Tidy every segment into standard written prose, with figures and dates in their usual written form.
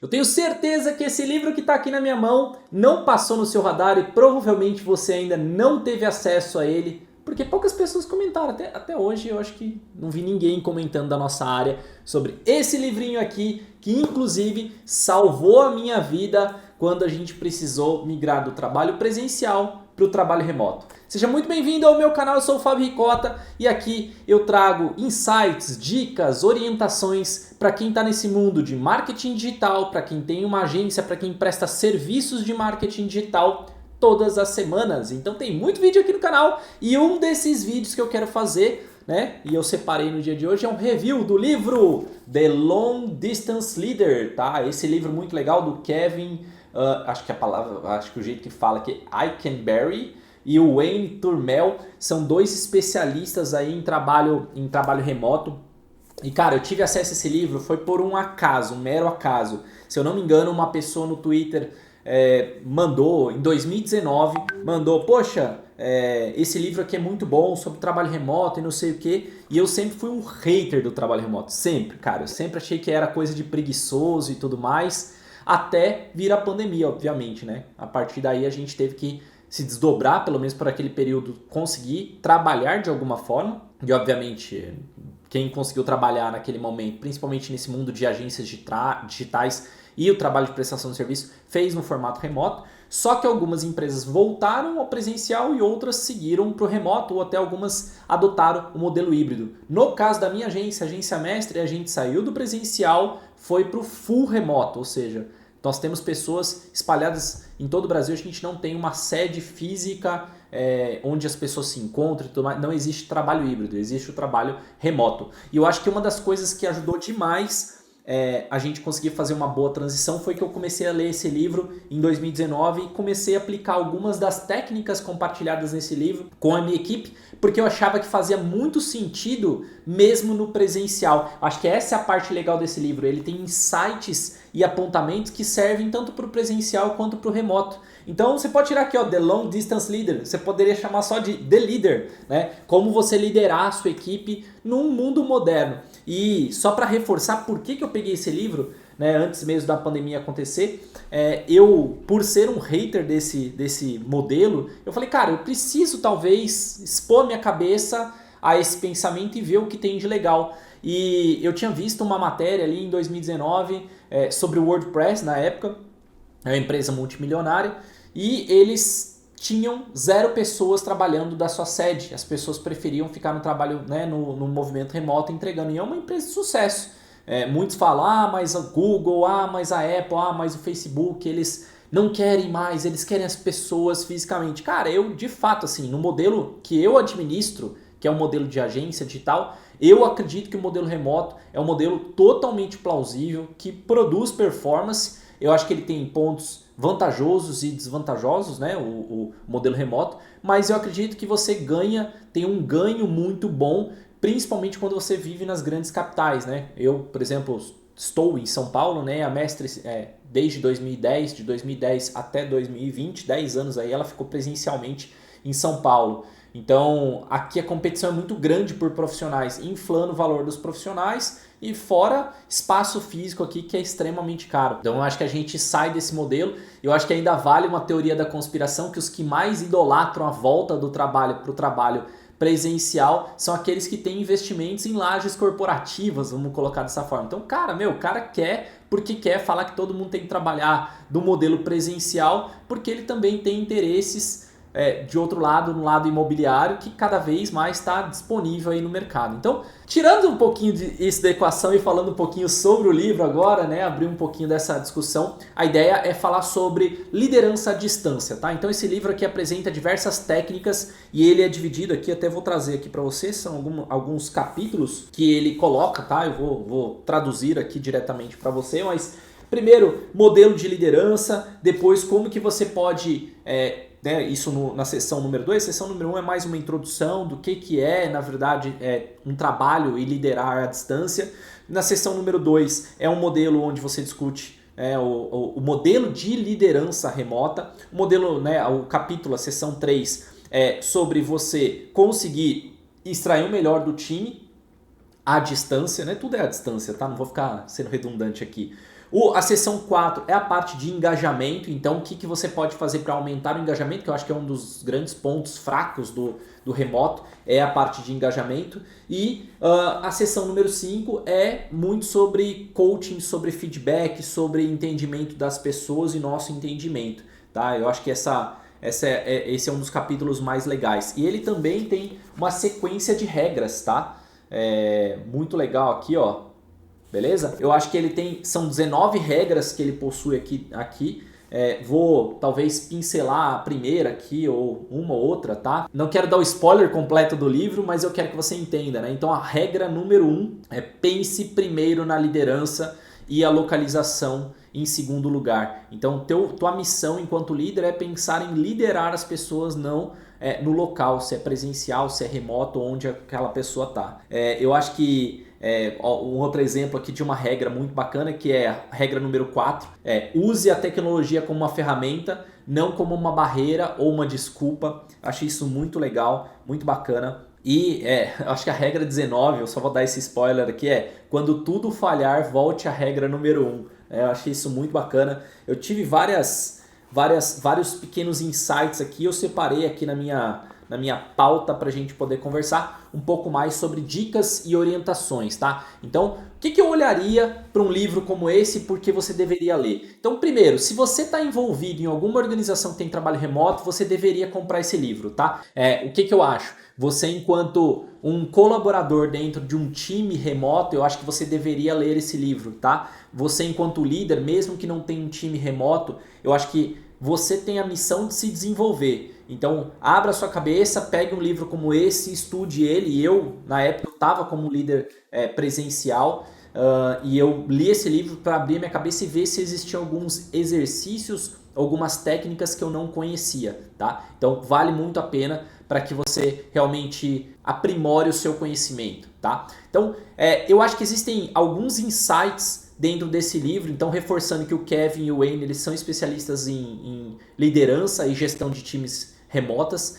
Eu tenho certeza que esse livro que está aqui na minha mão não passou no seu radar e provavelmente você ainda não teve acesso a ele, porque poucas pessoas comentaram. Até hoje eu acho que não vi ninguém comentando da nossa área sobre esse livrinho aqui, que inclusive salvou a minha vida quando a gente precisou migrar do trabalho presencial para o trabalho remoto. Seja muito bem-vindo ao meu canal, eu sou o Fábio Ricota e aqui eu trago insights, dicas, orientações para quem está nesse mundo de marketing digital, para quem tem uma agência, para quem presta serviços de marketing digital todas as semanas. Então tem muito vídeo aqui no canal e um desses vídeos que eu quero fazer, né, e eu separei no dia de hoje, é um review do livro The Long Distance Leader, tá? Esse livro muito legal do Kevin, acho que o jeito que fala aqui é Eikenberry, e o Wayne Turmel, são dois especialistas aí em trabalho remoto. E cara, eu tive acesso a esse livro, foi por um acaso, um mero acaso. Se eu não me engano, uma pessoa no Twitter mandou, em 2019, poxa, esse livro aqui é muito bom, sobre trabalho remoto e não sei o que. E eu sempre fui um hater do trabalho remoto, sempre, cara. Eu sempre achei que era coisa de preguiçoso e tudo mais, até vir a pandemia, obviamente, né? A partir daí a gente teve que se desdobrar, pelo menos por aquele período, conseguir trabalhar de alguma forma. E, obviamente, quem conseguiu trabalhar naquele momento, principalmente nesse mundo de agências digitais e o trabalho de prestação de serviço, fez no formato remoto. Só que algumas empresas voltaram ao presencial e outras seguiram para o remoto, ou até algumas adotaram o modelo híbrido. No caso da minha agência, a Agência Mestre, a gente saiu do presencial, foi para o full remoto, ou seja, nós temos pessoas espalhadas em todo o Brasil, a gente não tem uma sede física onde as pessoas se encontram e tudo mais. Não existe trabalho híbrido, existe o trabalho remoto. E eu acho que uma das coisas que ajudou demais a gente conseguir fazer uma boa transição foi que eu comecei a ler esse livro em 2019 e comecei a aplicar algumas das técnicas compartilhadas nesse livro com a minha equipe, porque eu achava que fazia muito sentido mesmo no presencial. Acho que essa é a parte legal desse livro, ele tem insights e apontamentos que servem tanto para o presencial quanto para o remoto. Então você pode tirar aqui, ó, The Long Distance Leader, você poderia chamar só de The Leader, né? Como você liderar a sua equipe num mundo moderno. E só para reforçar por que eu peguei esse livro, né, antes mesmo da pandemia acontecer, eu, por ser um hater desse modelo, eu falei, cara, eu preciso talvez expor minha cabeça a esse pensamento e ver o que tem de legal. E eu tinha visto uma matéria ali em 2019 sobre o WordPress na época, é uma empresa multimilionária, e eles tinham 0 pessoas trabalhando da sua sede. As pessoas preferiam ficar no trabalho, né, no movimento remoto entregando. E é uma empresa de sucesso. Muitos falam, mas a Google, mas a Apple, mas o Facebook, eles não querem mais, eles querem as pessoas fisicamente. Cara, eu de fato, assim, no modelo que eu administro, que é um modelo de agência digital, eu acredito que o modelo remoto é um modelo totalmente plausível, que produz performance. Eu acho que ele tem pontos vantajosos e desvantajosos, né, o modelo remoto, mas eu acredito que você tem um ganho muito bom, principalmente quando você vive nas grandes capitais, né? Eu, por exemplo, estou em São Paulo, né, a Mestre desde 2010, de 2010 até 2020, 10 anos aí, ela ficou presencialmente em São Paulo. Então, aqui a competição é muito grande por profissionais, inflando o valor dos profissionais e fora espaço físico aqui que é extremamente caro. Então, eu acho que a gente sai desse modelo. Eu acho que ainda vale uma teoria da conspiração que os que mais idolatram a volta do trabalho para o trabalho presencial são aqueles que têm investimentos em lajes corporativas, vamos colocar dessa forma. Então, o cara quer porque quer falar que todo mundo tem que trabalhar do modelo presencial, porque ele também tem interesses de outro lado, no lado imobiliário, que cada vez mais está disponível aí no mercado. Então, tirando um pouquinho isso da equação e falando um pouquinho sobre o livro agora, né, abrir um pouquinho dessa discussão, a ideia é falar sobre liderança à distância, tá? Então, esse livro aqui apresenta diversas técnicas e ele é dividido aqui, até vou trazer aqui para vocês, são alguns capítulos que ele coloca, tá? Eu vou traduzir aqui diretamente para você, mas primeiro, modelo de liderança, depois como que você pode isso na seção número 2. Sessão número 1 é mais uma introdução do que é, na verdade, um trabalho e liderar à distância. Na seção número 2 é um modelo onde você discute o modelo de liderança remota. O modelo, o capítulo, a seção 3, é sobre você conseguir extrair o melhor do time à distância, né? Tudo é à distância, tá? Não vou ficar sendo redundante aqui. A seção 4 é a parte de engajamento, então o que você pode fazer para aumentar o engajamento, que eu acho que é um dos grandes pontos fracos do remoto, é a parte de engajamento. E a seção número 5 é muito sobre coaching, sobre feedback, sobre entendimento das pessoas e nosso entendimento. Tá? Eu acho que esse é um dos capítulos mais legais. E ele também tem uma sequência de regras, tá? Muito legal aqui, ó. Beleza? Eu acho que são 19 regras que ele possui aqui. Vou talvez pincelar a primeira aqui ou uma ou outra, tá? Não quero dar o spoiler completo do livro, mas eu quero que você entenda, né? Então a regra número 1 é pense primeiro na liderança e a localização em segundo lugar. Então tua missão enquanto líder é pensar em liderar as pessoas, não no local, se é presencial, se é remoto, onde aquela pessoa está. Eu acho que um outro exemplo aqui de uma regra muito bacana, que é a regra número 4, use a tecnologia como uma ferramenta, não como uma barreira ou uma desculpa. Achei isso muito legal, muito bacana. E acho que a regra 19, eu só vou dar esse spoiler aqui, quando tudo falhar, volte à regra número 1. Eu achei isso muito bacana. Eu tive vários pequenos insights aqui, eu separei aqui na minha pauta para a gente poder conversar um pouco mais sobre dicas e orientações, tá? Então, o que eu olharia para um livro como esse, porque você deveria ler? Então, primeiro, se você está envolvido em alguma organização que tem trabalho remoto, você deveria comprar esse livro, tá? O que eu acho? Você, enquanto um colaborador dentro de um time remoto, eu acho que você deveria ler esse livro, tá? Você, enquanto líder, mesmo que não tenha um time remoto, eu acho que você tem a missão de se desenvolver. Então, abra sua cabeça, pegue um livro como esse, estude ele. Eu, na época, estava como líder presencial e eu li esse livro para abrir minha cabeça e ver se existiam alguns exercícios, algumas técnicas que eu não conhecia, tá? Então, vale muito a pena para que você realmente aprimore o seu conhecimento, tá? Então, eu acho que existem alguns insights dentro desse livro, então reforçando que o Kevin e o Wayne, eles são especialistas em liderança e gestão de times remotas.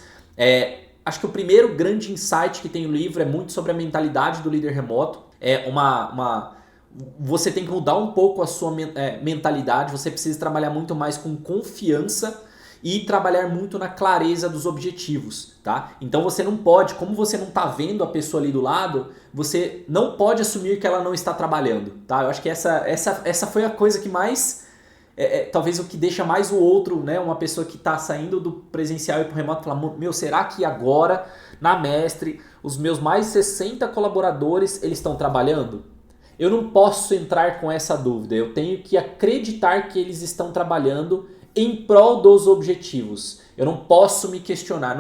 Acho que o primeiro grande insight que tem no livro é muito sobre a mentalidade do líder remoto. Você tem que mudar um pouco a sua mentalidade, você precisa trabalhar muito mais com confiança e trabalhar muito na clareza dos objetivos, tá? Então você não pode, como você não está vendo a pessoa ali do lado, você não pode assumir que ela não está trabalhando, tá? Eu acho que essa foi a coisa que mais, talvez o que deixa mais o outro, né? Uma pessoa que está saindo do presencial e para o remoto, fala, meu, será que agora, na Mestre, os meus mais 60 colaboradores, eles estão trabalhando? Eu não posso entrar com essa dúvida, eu tenho que acreditar que eles estão trabalhando em prol dos objetivos. Eu não posso me questionar,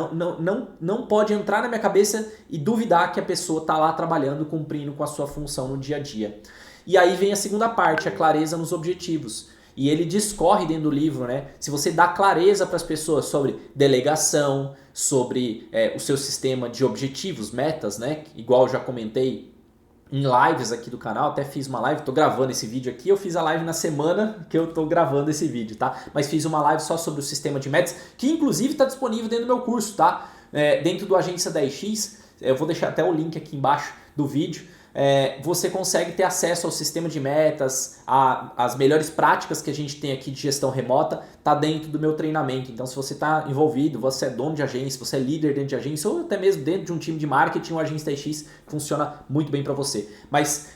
não pode entrar na minha cabeça e duvidar que a pessoa está lá trabalhando, cumprindo com a sua função no dia a dia. E aí vem a segunda parte, a clareza nos objetivos. E ele discorre dentro do livro, né? Se você dá clareza para as pessoas sobre delegação, sobre o seu sistema de objetivos, metas, né? Igual eu já comentei em lives aqui do canal, até fiz uma live, tô gravando esse vídeo aqui, eu fiz a live na semana que eu tô gravando esse vídeo, tá? Mas fiz uma live só sobre o sistema de metas, que inclusive está disponível dentro do meu curso, tá? Dentro do Agência 10X, eu vou deixar até o link aqui embaixo do vídeo. Você consegue ter acesso ao sistema de metas, as melhores práticas que a gente tem aqui de gestão remota, tá dentro do meu treinamento. Então, se você está envolvido, você é dono de agência, você é líder dentro de agência, ou até mesmo dentro de um time de marketing, o Agência 10X funciona muito bem para você. Mas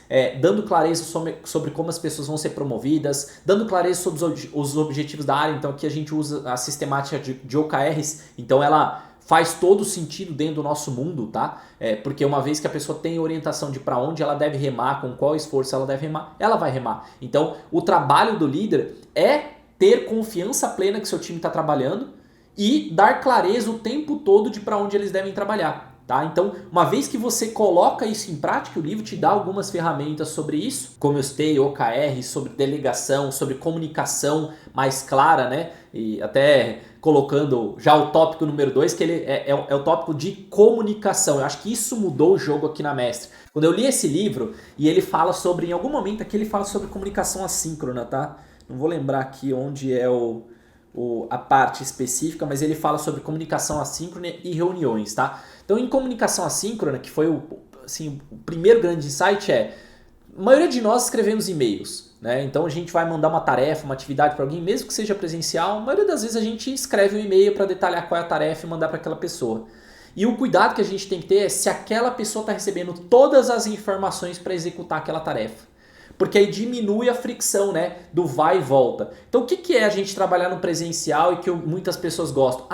dando clareza sobre como as pessoas vão ser promovidas, dando clareza sobre os objetivos da área, então aqui a gente usa a sistemática de OKRs, então ela faz todo sentido dentro do nosso mundo, tá? Porque uma vez que a pessoa tem orientação de para onde ela deve remar, com qual esforço ela deve remar, ela vai remar. Então, o trabalho do líder é ter confiança plena que seu time está trabalhando e dar clareza o tempo todo de para onde eles devem trabalhar. Tá? Então, uma vez que você coloca isso em prática, o livro te dá algumas ferramentas sobre isso, como eu citei, OKR, sobre delegação, sobre comunicação mais clara, né? E até colocando já o tópico número 2, que ele é o tópico de comunicação. Eu acho que isso mudou o jogo aqui na Mestre. Quando eu li esse livro, e ele fala sobre, em algum momento aqui ele fala sobre comunicação assíncrona, tá? Não vou lembrar aqui onde é a parte específica, mas ele fala sobre comunicação assíncrona e reuniões, tá? Então, em comunicação assíncrona, que foi o primeiro grande insight a maioria de nós escrevemos e-mails. né? Então a gente vai mandar uma tarefa, uma atividade para alguém, mesmo que seja presencial, a maioria das vezes a gente escreve um e-mail para detalhar qual é a tarefa e mandar para aquela pessoa. E o cuidado que a gente tem que ter é se aquela pessoa está recebendo todas as informações para executar aquela tarefa. Porque aí diminui a fricção, né, do vai e volta. Então o que é a gente trabalhar no presencial e que muitas pessoas gostam?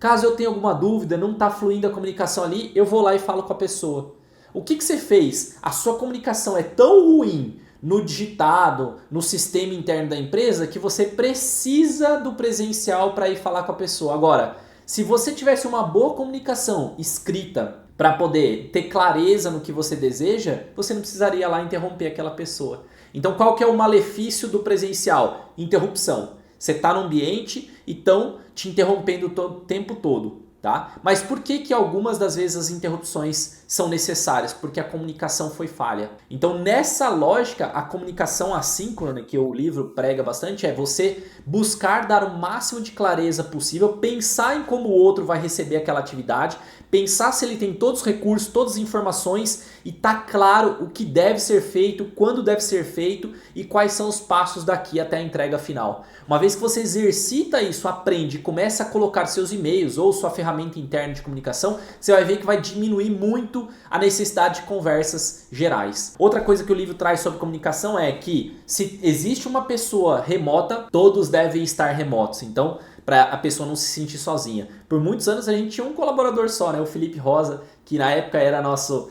Caso eu tenha alguma dúvida, não está fluindo a comunicação ali, eu vou lá e falo com a pessoa. O que você fez? A sua comunicação é tão ruim no digitado, no sistema interno da empresa, que você precisa do presencial para ir falar com a pessoa. Agora, se você tivesse uma boa comunicação escrita para poder ter clareza no que você deseja, você não precisaria lá interromper aquela pessoa. Então qual que é o malefício do presencial? Interrupção. Você está no ambiente e estão te interrompendo o tempo todo. Tá? Mas por que algumas das vezes as interrupções são necessárias? Porque a comunicação foi falha. Então nessa lógica, a comunicação assíncrona, que o livro prega bastante, é você buscar dar o máximo de clareza possível, pensar em como o outro vai receber aquela atividade, pensar se ele tem todos os recursos, todas as informações e tá claro o que deve ser feito, quando deve ser feito e quais são os passos daqui até a entrega final. Uma vez que você exercita isso, aprende e começa a colocar seus e-mails ou sua ferramenta interna de comunicação, você vai ver que vai diminuir muito a necessidade de conversas gerais. Outra coisa que o livro traz sobre comunicação é que se existe uma pessoa remota, todos devem estar remotos. Então, para a pessoa não se sentir sozinha. Por muitos anos a gente tinha um colaborador só, né? O Felipe Rosa, que na época era nosso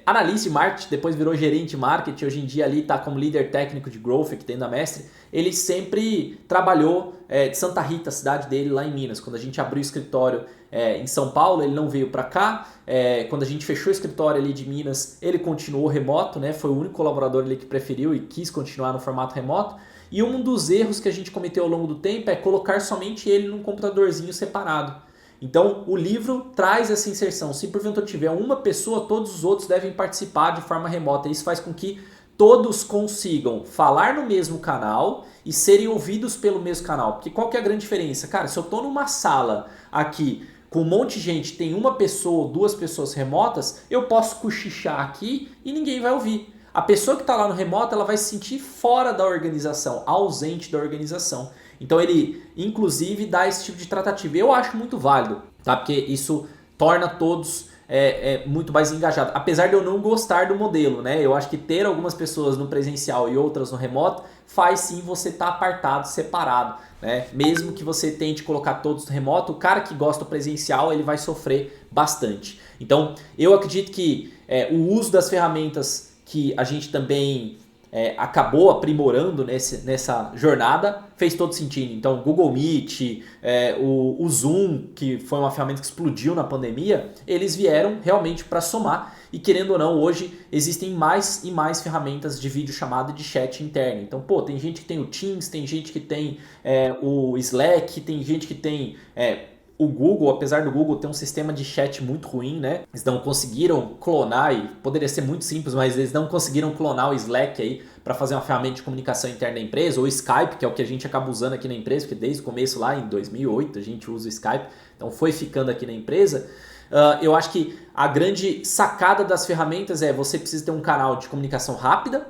analista de marketing, depois virou gerente de marketing, hoje em dia ali está como líder técnico de growth aqui dentro da Mestre. Ele sempre trabalhou de Santa Rita, a cidade dele lá em Minas. Quando a gente abriu o escritório em São Paulo, ele não veio para cá. Quando a gente fechou o escritório ali de Minas, ele continuou remoto, né? Foi o único colaborador ali que preferiu e quis continuar no formato remoto. E um dos erros que a gente cometeu ao longo do tempo é colocar somente ele num computadorzinho separado. Então o livro traz essa inserção. Se porventura tiver uma pessoa, todos os outros devem participar de forma remota. Isso faz com que todos consigam falar no mesmo canal e serem ouvidos pelo mesmo canal. Porque qual que é a grande diferença? Cara, se eu estou numa sala aqui com um monte de gente, tem uma pessoa ou duas pessoas remotas, eu posso cochichar aqui e ninguém vai ouvir. A pessoa que está lá no remoto, ela vai se sentir fora da organização, ausente da organização. Então ele, inclusive, dá esse tipo de tratativa. Eu acho muito válido, tá? Porque isso torna todos muito mais engajados. Apesar de eu não gostar do modelo, né? Eu acho que ter algumas pessoas no presencial e outras no remoto faz sim você estar apartado, separado, né? Mesmo que você tente colocar todos no remoto, o cara que gosta do presencial, ele vai sofrer bastante. Então, eu acredito que o uso das ferramentas que a gente também acabou aprimorando nessa jornada, fez todo sentido. Então, Google Meet, o Zoom, que foi uma ferramenta que explodiu na pandemia, eles vieram realmente para somar. E querendo ou não, hoje existem mais e mais ferramentas de videochamada e de chat interno. Então, tem gente que tem o Teams, tem gente que tem o Slack, tem gente que tem o Google, apesar do Google ter um sistema de chat muito ruim, né? Eles não conseguiram clonar, e poderia ser muito simples, mas eles não conseguiram clonar o Slack aí para fazer uma ferramenta de comunicação interna da empresa, ou o Skype, que é o que a gente acaba usando aqui na empresa, porque desde o começo lá em 2008 a gente usa o Skype, então foi ficando aqui na empresa. Eu acho que a grande sacada das ferramentas é você precisa ter um canal de comunicação rápida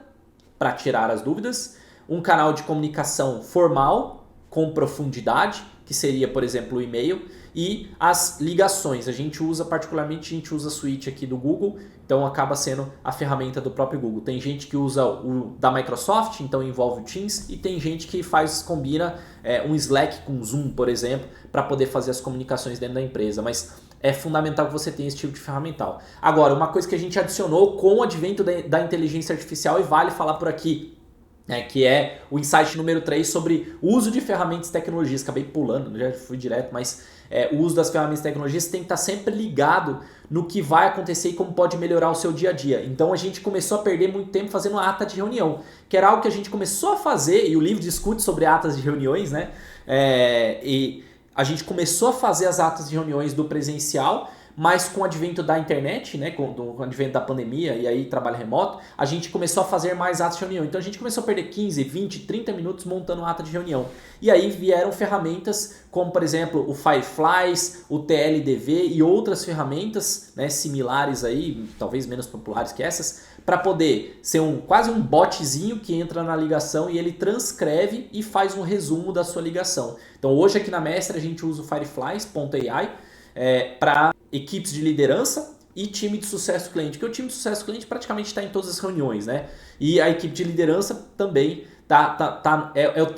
para tirar as dúvidas, um canal de comunicação formal com profundidade, que seria, por exemplo, o e-mail, e as ligações. A gente usa a suíte aqui do Google, então acaba sendo a ferramenta do próprio Google. Tem gente que usa o da Microsoft, então envolve o Teams, e tem gente que combina um Slack com Zoom, por exemplo, para poder fazer as comunicações dentro da empresa, mas é fundamental que você tenha esse tipo de ferramental. Agora, uma coisa que a gente adicionou com o advento da inteligência artificial, e vale falar por aqui, que é o insight número 3 sobre o uso de ferramentas e tecnologias. Acabei pulando, já fui direto, mas o uso das ferramentas e tecnologias tem que estar sempre ligado no que vai acontecer e como pode melhorar o seu dia a dia. Então a gente começou a perder muito tempo fazendo ata de reunião, que era algo que a gente começou a fazer, e o livro discute sobre atas de reuniões, né? E a gente começou a fazer as atas de reuniões do presencial, mas com o advento da internet, né, com o advento da pandemia e aí trabalho remoto, a gente começou a fazer mais atos de reunião. Então a gente começou a perder 15, 20, 30 minutos montando ata de reunião. E aí vieram ferramentas como, por exemplo, o Fireflies, o TLDV e outras ferramentas, né, similares aí, talvez menos populares que essas, para poder ser quase um botzinho que entra na ligação e ele transcreve e faz um resumo da sua ligação. Então hoje aqui na Mestre a gente usa o Fireflies.ai para equipes de liderança e time de sucesso cliente, porque o time de sucesso cliente praticamente está em todas as reuniões, né? E a equipe de liderança também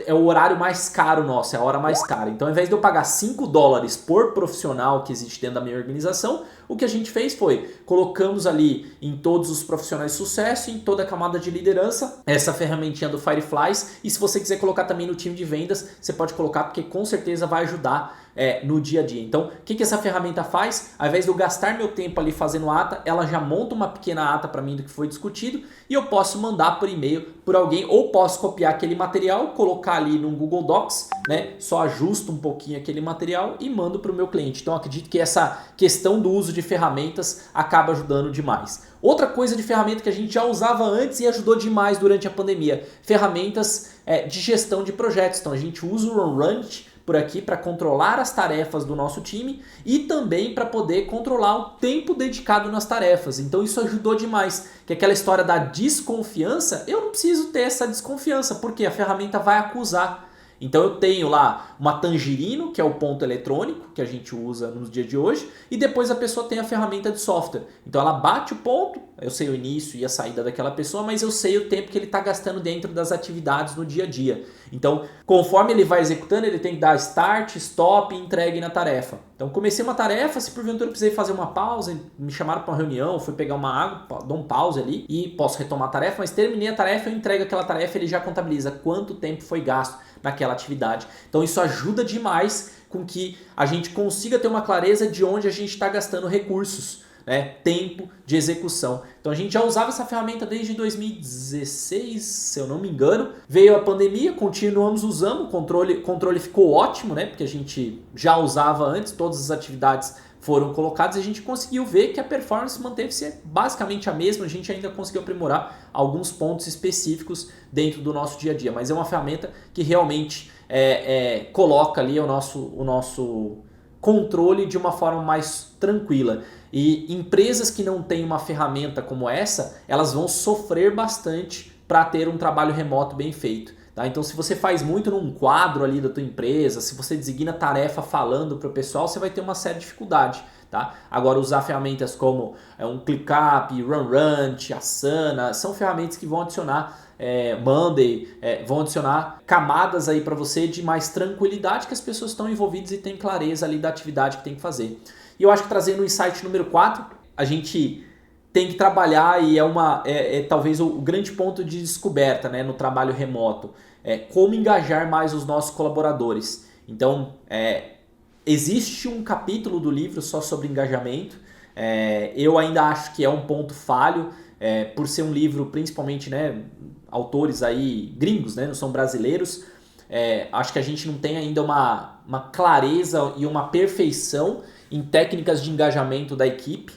é o horário mais caro nosso, é a hora mais cara. Então, ao invés de eu pagar $5 por profissional que existe dentro da minha organização, o que a gente fez foi, colocamos ali em todos os profissionais de sucesso, em toda a camada de liderança, essa ferramentinha do Fireflies. E se você quiser colocar também no time de vendas, você pode colocar, porque com certeza vai ajudar no dia a dia. Então, o que essa ferramenta faz? Ao invés de eu gastar meu tempo ali fazendo ata, ela já monta uma pequena ata para mim do que foi discutido e eu posso mandar por e-mail por alguém, ou posso copiar aquele material, colocar ali no Google Docs, né? Só ajusto um pouquinho aquele material e mando para o meu cliente. Então, acredito que essa questão do uso de ferramentas acaba ajudando demais. Outra coisa de ferramenta que a gente já usava antes e ajudou demais durante a pandemia, ferramentas de gestão de projetos. Então, a gente usa o Runrunch por aqui para controlar as tarefas do nosso time e também para poder controlar o tempo dedicado nas tarefas. Então isso ajudou demais, que aquela história da desconfiança, eu não preciso ter essa desconfiança, porque a ferramenta vai acusar. Então eu tenho lá uma Tangerino, que é o ponto eletrônico que a gente usa nos dias de hoje, e depois a pessoa tem a ferramenta de software. Então ela bate o ponto, eu sei o início e a saída daquela pessoa, mas eu sei o tempo que ele está gastando dentro das atividades no dia a dia. Então, conforme ele vai executando, ele tem que dar start, stop e entregue na tarefa. Então comecei uma tarefa, se porventura eu precisei fazer uma pausa, me chamaram para uma reunião, fui pegar uma água, dou um pause ali e posso retomar a tarefa, mas terminei a tarefa, eu entrego aquela tarefa, ele já contabiliza quanto tempo foi gasto naquela atividade. Então isso ajuda demais com que a gente consiga ter uma clareza de onde a gente está gastando recursos, né? Tempo de execução. Então a gente já usava essa ferramenta desde 2016, se eu não me engano. Veio a pandemia, continuamos usando, o controle ficou ótimo, né? Porque a gente já usava antes, todas as atividades foram colocadas e a gente conseguiu ver que a performance manteve-se basicamente a mesma. A gente ainda conseguiu aprimorar alguns pontos específicos dentro do nosso dia a dia, mas é uma ferramenta que realmente coloca ali o nosso controle de uma forma mais tranquila. E empresas que não têm uma ferramenta como essa, elas vão sofrer bastante para ter um trabalho remoto bem feito. Tá? Então, se você faz muito num quadro ali da tua empresa, se você designa tarefa falando para o pessoal, você vai ter uma séria dificuldade. Tá? Agora, usar ferramentas como um ClickUp, Runrunch, Asana, são ferramentas que vão adicionar Monday, vão adicionar camadas aí para você de mais tranquilidade, que as pessoas estão envolvidas e têm clareza ali da atividade que tem que fazer. E eu acho que trazendo o insight número 4, a gente tem que trabalhar e talvez o grande ponto de descoberta, né, no trabalho remoto, como engajar mais os nossos colaboradores. Então, existe um capítulo do livro só sobre engajamento. Eu ainda acho que é um ponto falho, por ser um livro principalmente, né, autores aí gringos, né, não são brasileiros. Acho que a gente não tem ainda uma clareza e uma perfeição em técnicas de engajamento da equipe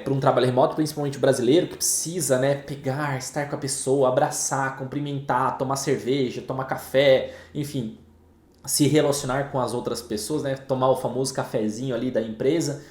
para um trabalho remoto, principalmente o brasileiro, que precisa, né, pegar, estar com a pessoa, abraçar, cumprimentar, tomar cerveja, tomar café, enfim, se relacionar com as outras pessoas, né, tomar o famoso cafezinho ali da empresa.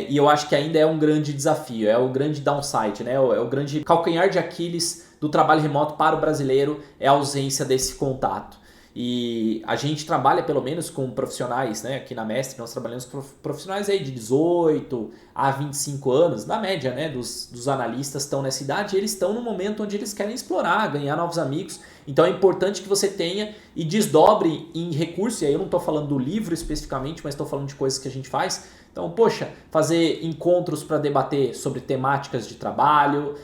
E eu acho que ainda é um grande desafio, é o grande downside, né, é o grande calcanhar de Aquiles do trabalho remoto para o brasileiro, é a ausência desse contato. E a gente trabalha pelo menos com profissionais, né? Aqui na Mestre nós trabalhamos com profissionais aí de 18 a 25 anos, na média, né? Dos analistas estão nessa idade, e eles estão no momento onde eles querem explorar, ganhar novos amigos. Então é importante que você tenha e desdobre em recursos, e aí eu não estou falando do livro especificamente, mas estou falando de coisas que a gente faz. Então, poxa, fazer encontros para debater sobre temáticas de trabalho,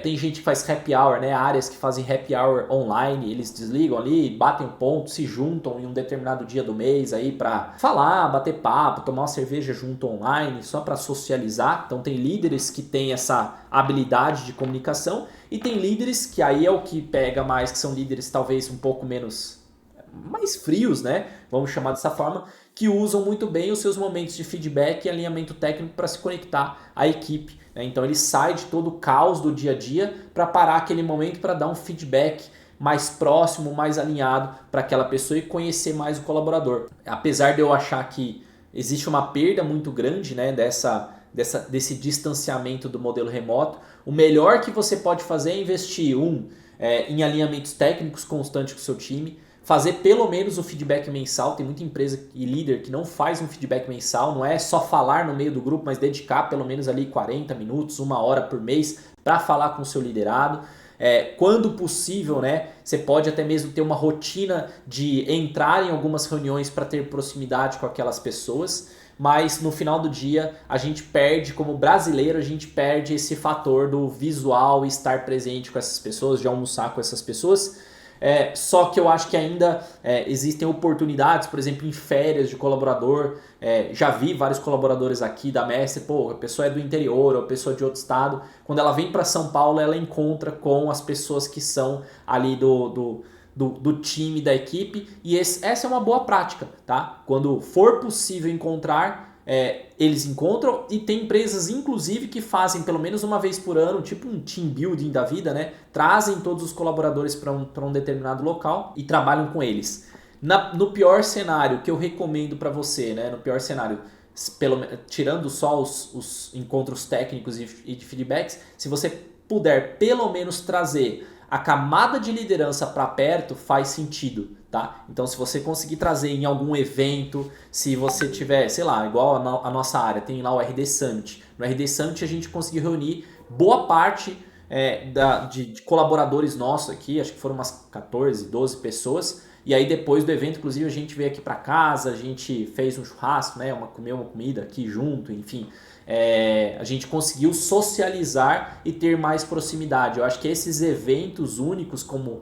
tem gente que faz happy hour, né? Áreas que fazem happy hour online, eles desligam ali, batem um ponto, se juntam em um determinado dia do mês aí para falar, bater papo, tomar uma cerveja junto online, só para socializar. Então tem líderes que têm essa habilidade de comunicação e tem líderes que aí é o que pega mais, que são líderes talvez um pouco mais frios, né? Vamos chamar dessa forma, que usam muito bem os seus momentos de feedback e alinhamento técnico para se conectar à equipe, né? Então ele sai de todo o caos do dia a dia para parar aquele momento para dar um feedback mais próximo, mais alinhado para aquela pessoa e conhecer mais o colaborador. Apesar de eu achar que existe uma perda muito grande, né, desse distanciamento do modelo remoto. O melhor que você pode fazer é investir em alinhamentos técnicos constantes com o seu time, fazer pelo menos o feedback mensal. Tem muita empresa e líder que não faz um feedback mensal, não é só falar no meio do grupo, mas dedicar pelo menos ali 40 minutos, 1 hora por mês para falar com o seu liderado. Quando possível, né, você pode até mesmo ter uma rotina de entrar em algumas reuniões para ter proximidade com aquelas pessoas, mas no final do dia a gente perde, como brasileiro, a gente perde esse fator do visual, estar presente com essas pessoas, de almoçar com essas pessoas. Só que eu acho que ainda existem oportunidades, por exemplo, em férias de colaborador. Já vi vários colaboradores aqui da Mestre, a pessoa é do interior ou a pessoa de outro estado. Quando ela vem para São Paulo, ela encontra com as pessoas que são ali do time, da equipe. E essa é uma boa prática, tá? Quando for possível encontrar, eles encontram, e tem empresas inclusive que fazem pelo menos uma vez por ano, tipo um team building da vida, né? Trazem todos os colaboradores para um determinado local e trabalham com eles. No pior cenário que eu recomendo para você, né? No pior cenário, tirando só os encontros técnicos e de feedbacks, se você puder pelo menos trazer a camada de liderança para perto, faz sentido, tá? Então, se você conseguir trazer em algum evento, se você tiver, sei lá, igual a nossa área, tem lá o RD Summit. No RD Summit a gente conseguiu reunir boa parte de colaboradores nossos aqui, acho que foram umas 14, 12 pessoas. E aí depois do evento, inclusive, a gente veio aqui para casa, a gente fez um churrasco, né? Comeu uma comida aqui junto, enfim. A gente conseguiu socializar e ter mais proximidade. Eu acho que esses eventos únicos, como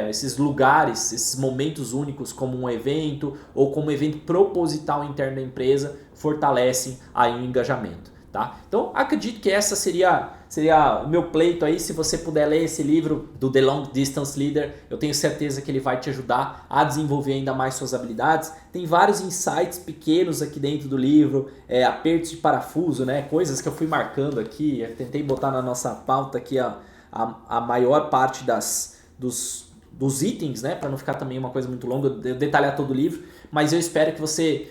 esses lugares, esses momentos únicos como um evento ou como um evento proposital interno da empresa, fortalecem aí o engajamento. Tá? Então acredito que essa seria o meu pleito aí. Se você puder ler esse livro do The Long Distance Leader, eu tenho certeza que ele vai te ajudar a desenvolver ainda mais suas habilidades. Tem vários insights pequenos aqui dentro do livro, apertos de parafuso, né? Coisas que eu fui marcando aqui. Eu tentei botar na nossa pauta aqui a maior parte dos itens, né? Para não ficar também uma coisa muito longa, eu detalhar todo o livro. Mas eu espero que você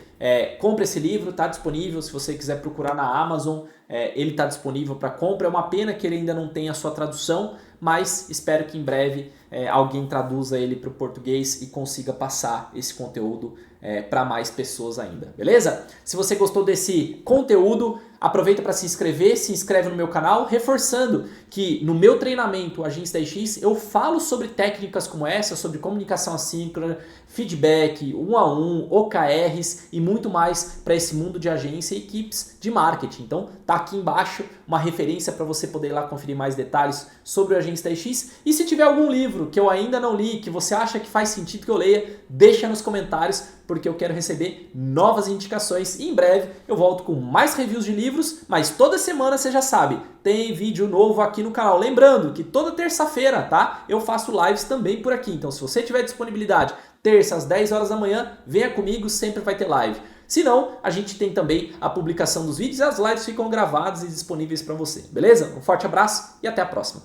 compre esse livro, está disponível. Se você quiser procurar na Amazon, ele está disponível para compra. É uma pena que ele ainda não tenha a sua tradução, mas espero que em breve alguém traduza ele para o português e consiga passar esse conteúdo para mais pessoas ainda, beleza? Se você gostou desse conteúdo, aproveita para se inscreve no meu canal, reforçando que no meu treinamento Agência 10X eu falo sobre técnicas como essa, sobre comunicação assíncrona, feedback, 1 a 1, OKRs e muito mais para esse mundo de agência e equipes de marketing. Então tá aqui embaixo uma referência para você poder ir lá conferir mais detalhes sobre o Agência 10X. E se tiver algum livro que eu ainda não li, que você acha que faz sentido que eu leia, deixa nos comentários, porque eu quero receber novas indicações. E em breve eu volto com mais reviews de livros, mas toda semana você já sabe, tem vídeo novo aqui no canal. Lembrando que toda terça-feira, tá? Eu faço lives também por aqui. Então se você tiver disponibilidade, terça às 10 horas da manhã, venha comigo, sempre vai ter live. Se não, a gente tem também a publicação dos vídeos e as lives ficam gravadas e disponíveis para você, beleza? Um forte abraço e até a próxima.